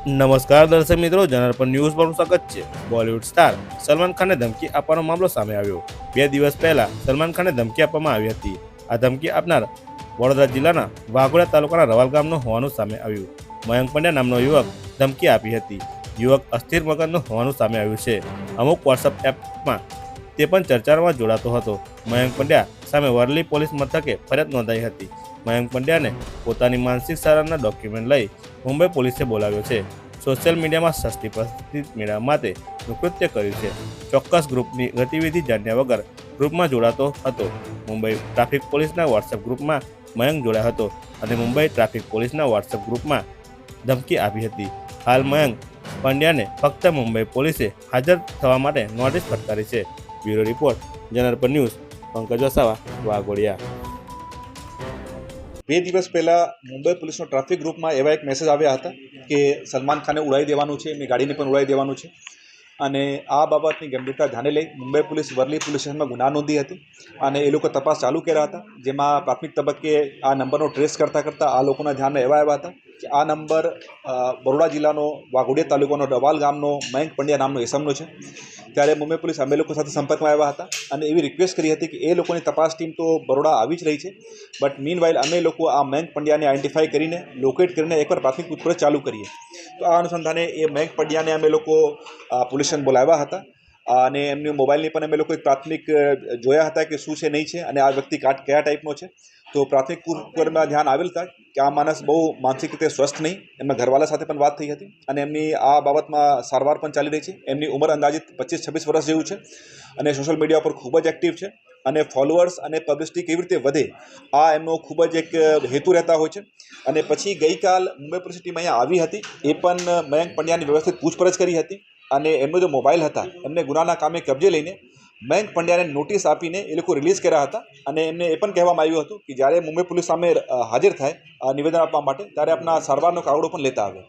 નમસ્કાર દર્શક મિત્રો, જનાર્પણ ન્યૂઝ પર સ્વાગત છે। બોલિવૂડ સ્ટાર સલમાન ખાનને ધમકી આપવાનો મામલો સામે આવ્યો। 2 દિવસ પહેલા સલમાન ખાનને ધમકી આપવામાં આવી હતી। આ ધમકી આપનાર વડોદરા જિલ્લાના વાઘોડિયા તાલુકાના રવાલ ગામનો હોવાનું સામે આવ્યું। મયંક પંડ્યા નામનો યુવક ધમકી આપી હતી। યુવક અસ્થિર મગજનો હોવાનું સામે આવ્યું છે। અમુક વોટ્સએપ એપમાં તે પણ ચર્ચામાં જોડાતો હતો। મયંક પંડ્યા સામે વરલી પોલીસ મથકે ફરિયાદ નોંધાઈ હતી। મયંક પંડ્યાને પોતાની માનસિક સારવારના ડોક્યુમેન્ટ લઈ મુંબઈ પોલીસે બોલાવ્યો છે। સોશિયલ મીડિયામાં સસ્તી પ્રસિદ્ધિ મેળવવા માટે કૃત્ય કર્યું છે। ચોક્કસ ગ્રુપની ગતિવિધિ જાણ્યા વગર ગ્રુપમાં જોડાતો હતો। મુંબઈ ટ્રાફિક પોલીસના વોટ્સએપ ગ્રુપમાં મયંક જોડાયો હતો અને મુંબઈ ટ્રાફિક પોલીસના વોટ્સએપ ગ્રુપમાં ધમકી આપી હતી। હાલ મયંક પંડ્યાને ફક્ત મુંબઈ પોલીસે હાજર થવા માટે નોટિસ ફટકારી છે। Bureau report, જનાર્પણ news, Pankaj Vasava, Waghodia. 2 દિવસ પહેલાં મુંબઈ પોલીસનો ટ્રાફિક ગ્રુપમાં એવા એક મેસેજ આવ્યા હતા કે સલમાન ખાનને ઉડાવી દેવાનું છે, એમની ગાડીને પણ ઉડાવી દેવાનું છે। અને આ બાબતની ગંભીરતા ધ્યાને લઈ મુંબઈ પોલીસ વરલી પોલીસ સ્ટેશનમાં ગુના નોંધી હતી અને એ લોકો તપાસ ચાલુ કર્યા હતા, જેમાં પ્રાથમિક તબક્કે આ નંબરનો ટ્રેસ કરતાં આ લોકોના ધ્યાનમાં એવા આવ્યા હતા કે આ નંબર બરોડા જિલ્લાનો વાઘોડિયા તાલુકાનો રવાલ ગામનો મયંક પંડ્યા નામનો એસમનો છે। ત્યારે મુંબઈ પોલીસ અમે લોકો સાથે સંપર્કમાં આવ્યા હતા અને એવી રિક્વેસ્ટ કરી હતી કે એ લોકોની તપાસ ટીમ તો બરોડા આવી જ રહી છે, બટ મીનવાઇલ અમે લોકો આ મયંક પંડ્યાને આઈડેન્ટિફાઈ કરીને લોકેટ કરીને એકવાર પ્રાથમિક પૂછપરછ ચાલુ કરીએ। તો આ અનુસંધાને એ મયંક પંડ્યાને અમે લોકો પોલીસ સ્ટેશન બોલાવ્યા હતા અને એમની મોબાઈલની પણ અમે લોકો એક પ્રાથમિક જોયા હતા કે શું છે નહીં છે અને આ વ્યક્તિ કયા ટાઈપનો છે। તો પ્રાથમિક પૂછપરછમાં ધ્યાન આવેલ હતા કે આ માણસ બહુ માનસિક રીતે સ્વસ્થ નહીં। એમના ઘરવાળા સાથે પણ વાત થઈ હતી અને એમની આ બાબતમાં સારવાર પણ ચાલી રહી છે। એમની ઉંમર અંદાજિત 25-26 વર્ષ જેવું છે અને સોશિયલ મીડિયા પર ખૂબ જ એક્ટિવ છે અને ફોલોઅર્સ અને પબ્લિસિટી કેવી રીતે વધે આ એમનો ખૂબ જ એક હેતુ રહેતા હોય છે। અને પછી ગઈકાલ મુંબઈ પોલીસ ટીમ અહીંયા આવી હતી, એ પણ મયંક પંડ્યાની વ્યવસ્થિત પૂછપરછ કરી હતી અને એમનો જે મોબાઈલ હતા એમને ગુનાના કામે કબજે લઈને મયંક પંડ્યાને નોટિસ આપીને એ લોકો રિલીઝ કર્યા હતા અને એમને એ પણ કહેવામાં આવ્યું હતું કે જ્યારે મુંબઈ પોલીસ સામે હાજર થાય નિવેદન આપવા માટે ત્યારે આપણા સારવારનો કાગળો પણ લેતા આવે।